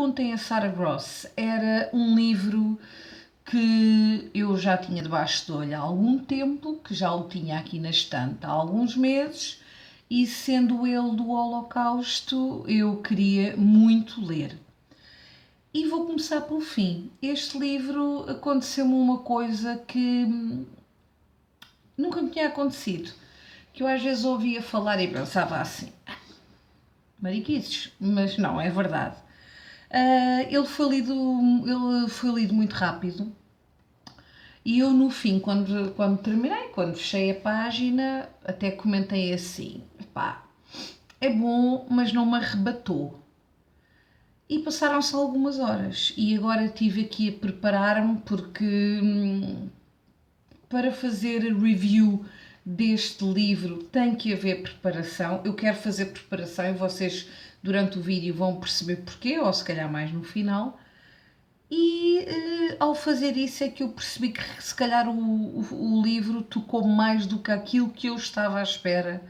Perguntem a Sarah Gross era um livro que eu já tinha debaixo do olho há algum tempo, que já o tinha aqui na estante há alguns meses, e sendo ele do Holocausto, eu queria muito ler. E vou começar pelo fim. Este livro aconteceu-me uma coisa que nunca me tinha acontecido, que eu às vezes ouvia falar e pensava assim, mariquices, mas não, é verdade. Ele foi lido muito rápido e eu no fim, quando terminei, quando fechei a página, até comentei assim, pá, é bom, mas não me arrebatou. E passaram-se algumas horas e agora estive aqui a preparar-me porque para fazer a review deste livro tem que haver preparação. Eu quero fazer preparação e vocês durante o vídeo vão perceber porquê, ou se calhar mais no final. E ao fazer isso é que eu percebi que se calhar o livro tocou mais do que aquilo que eu estava à espera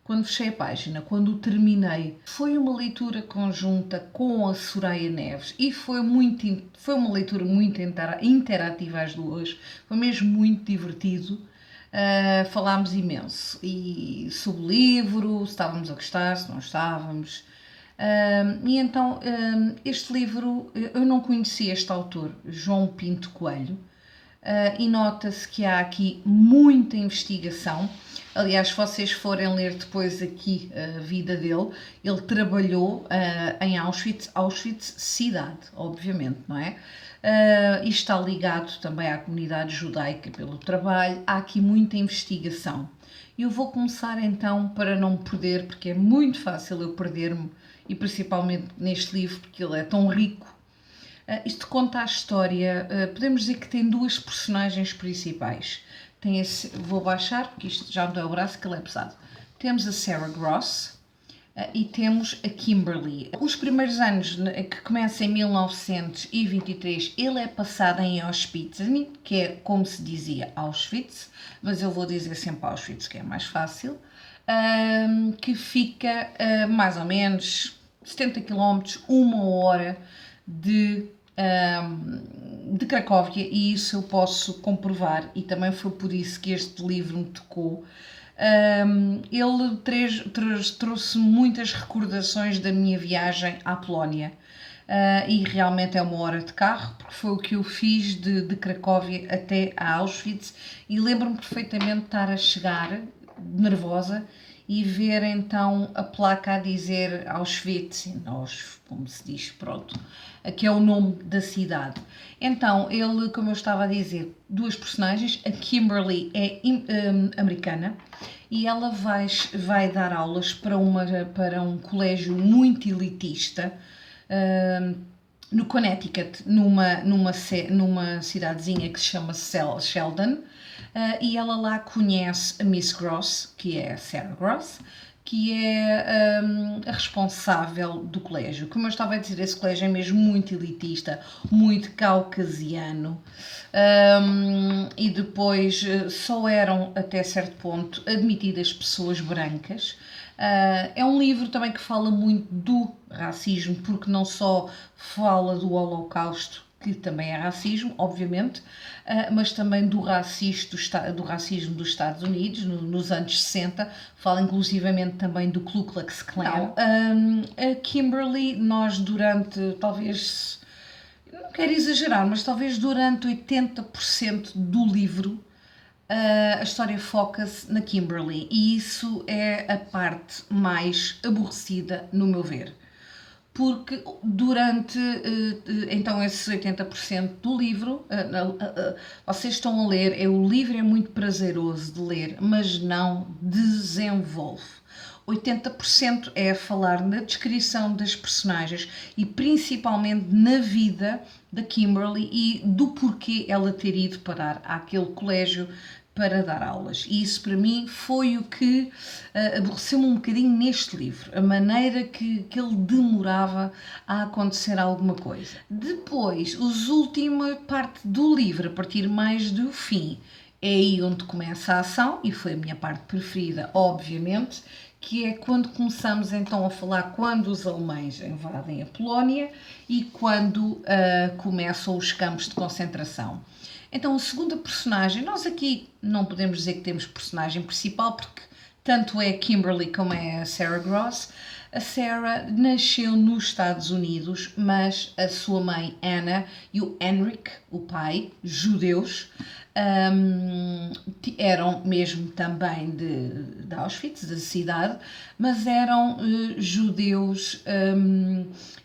quando fechei a página, quando o terminei. Foi uma leitura conjunta com a Soraya Neves e foi uma leitura muito interativa às duas, foi mesmo muito divertido. Falámos imenso e sobre o livro, se estávamos a gostar, se não estávamos. E então, este livro, eu não conhecia este autor, João Pinto Coelho, e nota-se que há aqui muita investigação. Aliás, se vocês forem ler depois aqui a vida dele, ele trabalhou em Auschwitz, cidade, obviamente, não é? E está ligado também à comunidade judaica pelo trabalho. Há aqui muita investigação. E eu vou começar então, para não me perder, porque é muito fácil eu perder-me, e principalmente neste livro, porque ele é tão rico. Isto conta a história, podemos dizer que tem duas personagens principais. Vou baixar, porque isto já me deu o braço, que ele é pesado. Temos a Sarah Gross e temos a Kimberly. Os primeiros anos, que começa em 1923, ele é passado em Auschwitz, que é como se dizia Auschwitz, mas eu vou dizer sempre Auschwitz, que é mais fácil, que fica mais ou menos 70 km, uma hora de Cracóvia, e isso eu posso comprovar, e também foi por isso que este livro me tocou. Ele trouxe muitas recordações da minha viagem à Polónia, e realmente é uma hora de carro, porque foi o que eu fiz de Cracóvia até a Auschwitz, e lembro-me perfeitamente de estar a chegar nervosa e ver então a placa a dizer Auschwitz, como se diz, pronto, que é o nome da cidade. Então, ele, como eu estava a dizer, duas personagens, a Kimberly é americana e ela vai dar aulas para um colégio muito elitista, no Connecticut, numa cidadezinha que se chama Sheldon, e ela lá conhece a Miss Gross, que é a Sarah Gross, que é a responsável do colégio. Como eu estava a dizer, esse colégio é mesmo muito elitista, muito caucasiano, e depois só eram, até certo ponto, admitidas pessoas brancas. É um livro também que fala muito do racismo, porque não só fala do Holocausto, que também é racismo, obviamente, mas também do racismo dos Estados Unidos, nos anos 60, fala inclusivamente também do Ku Klux Klan. A Kimberly, nós durante, talvez, não quero exagerar, mas talvez durante 80% do livro, a história foca-se na Kimberly, e isso é a parte mais aborrecida, no meu ver. Porque durante então esses 80% do livro, vocês estão a ler, o livro é muito prazeroso de ler, mas não desenvolve. 80% é a falar na descrição das personagens e principalmente na vida da Kimberly e do porquê ela ter ido parar àquele colégio para dar aulas. E isso para mim foi o que aborreceu-me um bocadinho neste livro, a maneira que ele demorava a acontecer alguma coisa. Depois, a última parte do livro, a partir mais do fim, é aí onde começa a ação, e foi a minha parte preferida, obviamente, que é quando começamos então a falar quando os alemães invadem a Polónia e quando começam os campos de concentração. Então, a segunda personagem, nós aqui não podemos dizer que temos personagem principal, porque tanto é Kimberly como é a Sarah Gross. A Sarah nasceu nos Estados Unidos, mas a sua mãe Anna e o Henrik, o pai, judeus, eram mesmo também de Auschwitz, da cidade, mas eram judeus,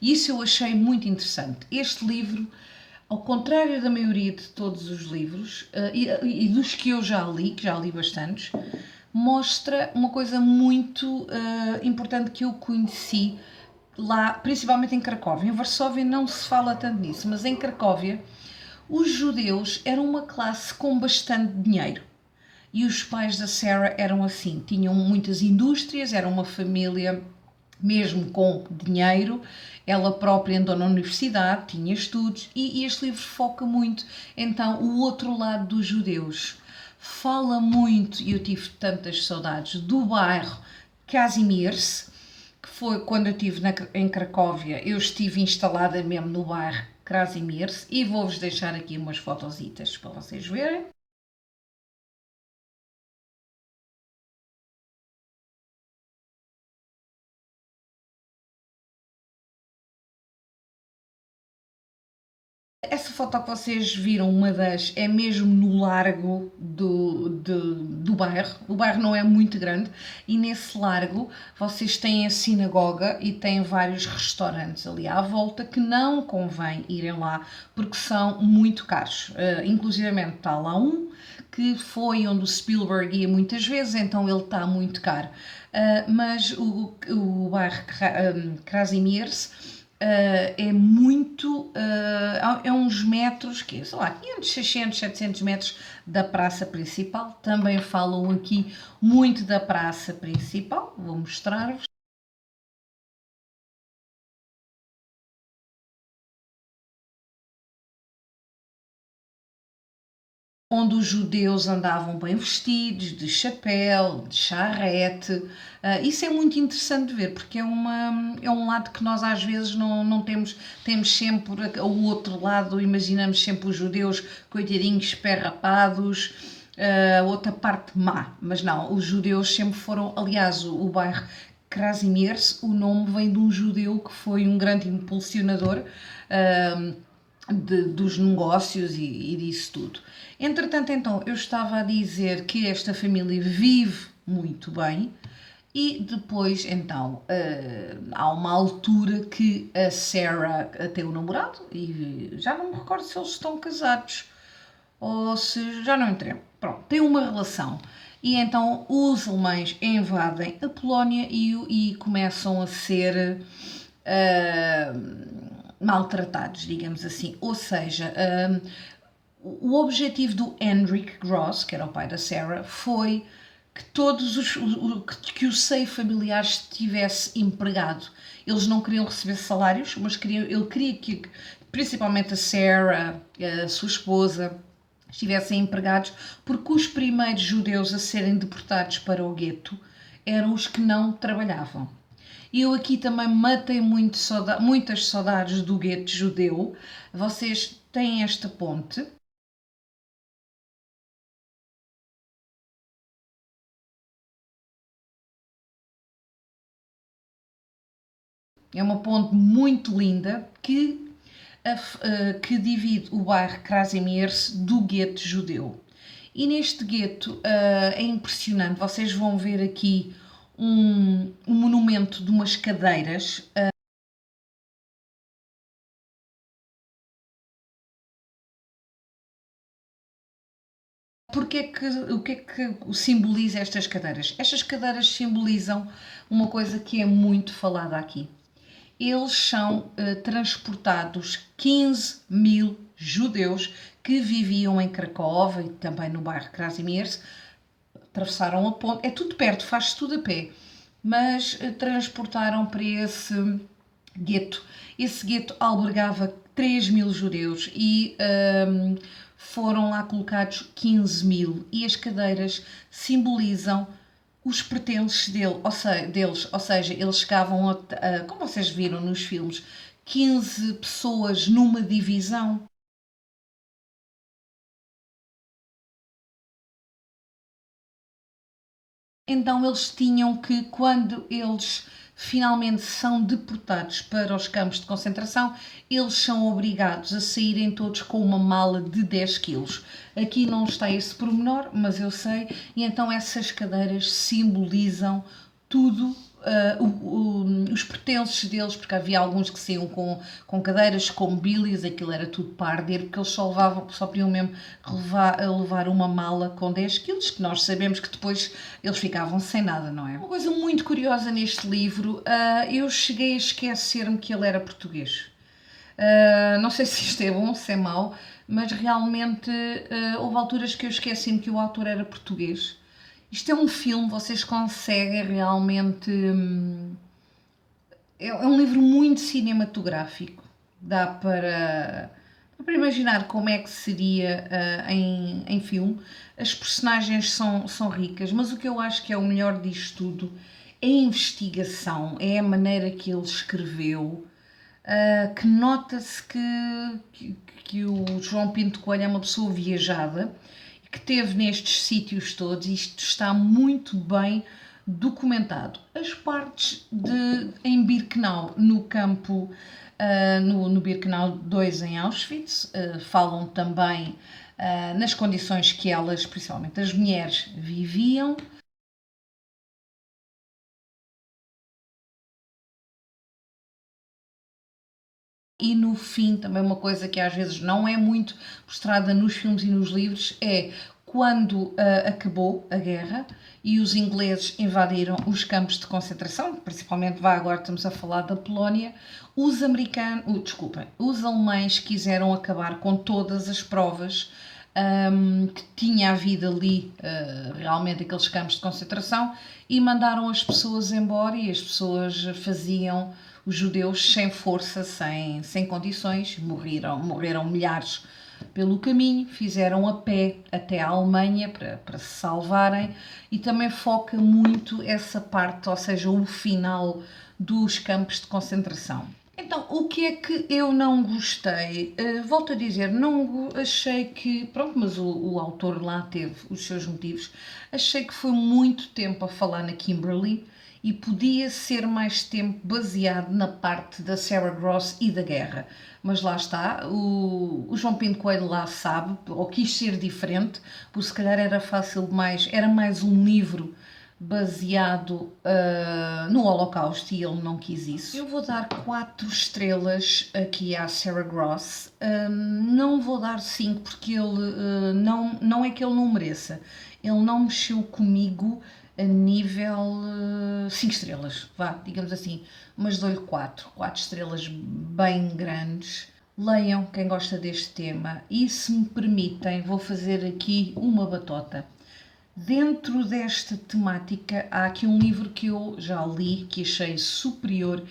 e isso eu achei muito interessante. Este livro, ao contrário da maioria de todos os livros, e dos que eu já li, que já li bastantes, mostra uma coisa muito importante que eu conheci lá, principalmente em Cracóvia. Em Varsóvia não se fala tanto nisso, mas em Cracóvia os judeus eram uma classe com bastante dinheiro. E os pais da Sarah eram assim, tinham muitas indústrias, era uma família mesmo com dinheiro. Ela própria andou na universidade, tinha estudos, e este livro foca muito então o outro lado dos judeus. Fala muito, e eu tive tantas saudades, do bairro Kazimierz, que foi quando eu estive em Cracóvia, eu estive instalada mesmo no bairro Kazimierz, e vou-vos deixar aqui umas fotositas para vocês verem. Essa foto que vocês viram, uma das, é mesmo no largo do bairro. O bairro não é muito grande e nesse largo vocês têm a sinagoga e têm vários restaurantes ali à volta que não convém irem lá porque são muito caros. Inclusivamente está lá um que foi onde o Spielberg ia muitas vezes, então ele está muito caro. Mas o bairro Krasimirs é muito, é uns metros, que sei lá, 500, 600, 700 metros da praça principal. Também falam aqui muito da praça principal, vou mostrar-vos. Onde os judeus andavam bem vestidos, de chapéu, de charrete. Isso é muito interessante de ver, porque é um lado que nós às vezes não temos, temos sempre o outro lado, imaginamos sempre os judeus coitadinhos esperrapados, a outra parte má, mas não, os judeus sempre foram, aliás, o bairro Krasimirs, o nome vem de um judeu que foi um grande impulsionador dos negócios e disso tudo. Entretanto, então, eu estava a dizer que esta família vive muito bem e depois, então, há uma altura que a Sarah tem um namorado e já não me recordo se eles estão casados ou se já não entrei. Pronto, tem uma relação. E então os alemães invadem a Polónia e começam a ser maltratados, digamos assim. Ou seja, o objetivo do Henrik Gross, que era o pai da Sarah, foi que que o seio familiar estivesse empregado. Eles não queriam receber salários, mas ele queria que, principalmente a Sarah, a sua esposa, estivessem empregados, porque os primeiros judeus a serem deportados para o gueto eram os que não trabalhavam. E eu aqui também matei muitas saudades do gueto judeu. Vocês têm esta ponte. É uma ponte muito linda que divide o bairro Krasimirs do gueto judeu. E neste gueto é impressionante, vocês vão ver aqui um monumento de umas cadeiras. O que é que simboliza estas cadeiras? Estas cadeiras simbolizam uma coisa que é muito falada aqui. Eles são transportados 15 mil judeus que viviam em Cracóvia e também no bairro Krasimirs, atravessaram a ponte, é tudo perto, faz-se tudo a pé, mas transportaram para esse gueto. Esse gueto albergava 3 mil judeus e foram lá colocados 15 mil. E as cadeiras simbolizam os pertences deles, ou seja, eles chegavam como vocês viram nos filmes, 15 pessoas numa divisão. Então eles tinham que, quando eles finalmente são deportados para os campos de concentração, eles são obrigados a saírem todos com uma mala de 10 quilos. Aqui não está esse pormenor, mas eu sei, e então essas cadeiras simbolizam tudo, os pertences deles, porque havia alguns que saíam com cadeiras, com mobílias, aquilo era tudo para arder, porque eles só podiam mesmo levar uma mala com 10 quilos, que nós sabemos que depois eles ficavam sem nada, não é? Uma coisa muito curiosa neste livro, eu cheguei a esquecer-me que ele era português. Não sei se isto é bom ou se é mau, mas realmente houve alturas que eu esqueci-me que o autor era português. Isto é um filme, vocês conseguem realmente. É um livro muito cinematográfico. Dá para imaginar como é que seria em filme. As personagens são ricas, mas o que eu acho que é o melhor disto tudo é a investigação, é a maneira que ele escreveu. Que nota-se que o João Pinto Coelho é uma pessoa viajada, que teve nestes sítios todos, isto está muito bem documentado. As partes em Birkenau, no campo, no Birkenau 2 em Auschwitz, falam também nas condições que elas, principalmente as mulheres, viviam. E no fim, também uma coisa que às vezes não é muito mostrada nos filmes e nos livros é quando acabou a guerra e os ingleses invadiram os campos de concentração, principalmente, agora estamos a falar da Polónia, os americanos, desculpem, os alemães quiseram acabar com todas as provas que tinha havido ali realmente aqueles campos de concentração e mandaram as pessoas embora e as pessoas faziam os judeus sem força, sem condições, morreram milhares pelo caminho, fizeram a pé até a Alemanha para se salvarem e também foca muito essa parte, ou seja, o final dos campos de concentração. Então, o que é que eu não gostei? Volto a dizer, não achei que. Pronto, mas o autor lá teve os seus motivos. Achei que foi muito tempo a falar na Kimberly e podia ser mais tempo baseado na parte da Sarah Gross e da guerra. Mas lá está, o João Pinto Coelho lá sabe, ou quis ser diferente, porque se calhar era fácil demais, era mais um livro baseado no Holocausto e ele não quis isso. Eu vou dar 4 estrelas aqui à Sarah Gross. Não vou dar 5 porque ele não é que ele não mereça. Ele não mexeu comigo a nível 5 estrelas, vá, digamos assim, mas dou-lhe 4 estrelas bem grandes. Leiam quem gosta deste tema e se me permitem vou fazer aqui uma batota. Dentro desta temática, há aqui um livro que eu já li, que achei superior,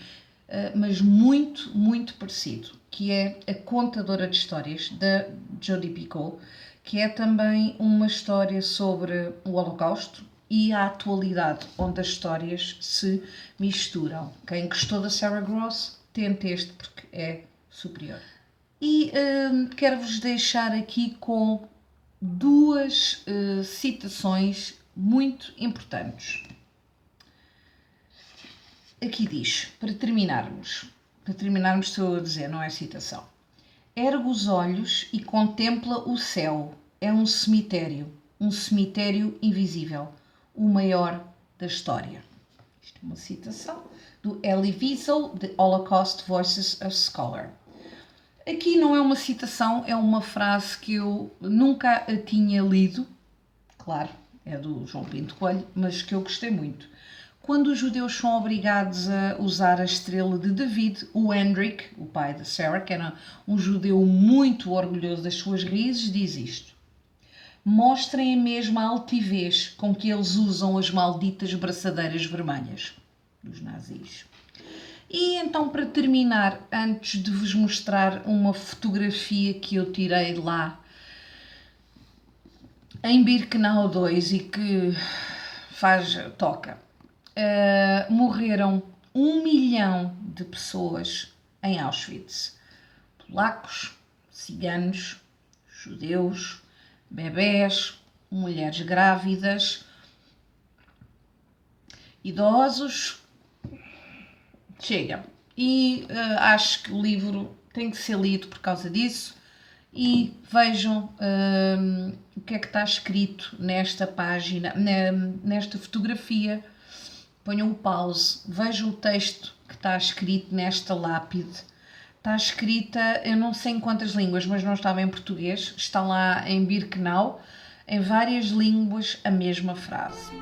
mas muito, muito parecido, que é A Contadora de Histórias, da Jodi Picoult, que é também uma história sobre o Holocausto e a atualidade, onde as histórias se misturam. Quem gostou da Sarah Gross, tente este porque é superior. E quero-vos deixar aqui com 2 citações muito importantes. Aqui diz, para terminarmos estou a dizer, não é citação. Ergue os olhos e contempla o céu. É um cemitério invisível, o maior da história. Isto é uma citação do Elie Wiesel, The Holocaust Voices of Scholar. Aqui não é uma citação, é uma frase que eu nunca a tinha lido, claro, é do João Pinto Coelho, mas que eu gostei muito. Quando os judeus são obrigados a usar a estrela de David, o Hendrik, o pai de Sarah, que era um judeu muito orgulhoso das suas raízes, diz isto. Mostrem a mesma altivez com que eles usam as malditas braçadeiras vermelhas dos nazis. E então, para terminar, antes de vos mostrar uma fotografia que eu tirei lá em Birkenau 2 e que toca. Morreram 1 milhão de pessoas em Auschwitz. Polacos, ciganos, judeus, bebés, mulheres grávidas, idosos. Chega. E acho que o livro tem que ser lido por causa disso. E vejam o que é que está escrito nesta página, nesta fotografia. Ponham o pause, vejam o texto que está escrito nesta lápide. Está escrita, eu não sei em quantas línguas, mas não estava em português. Está lá em Birkenau, em várias línguas, a mesma frase.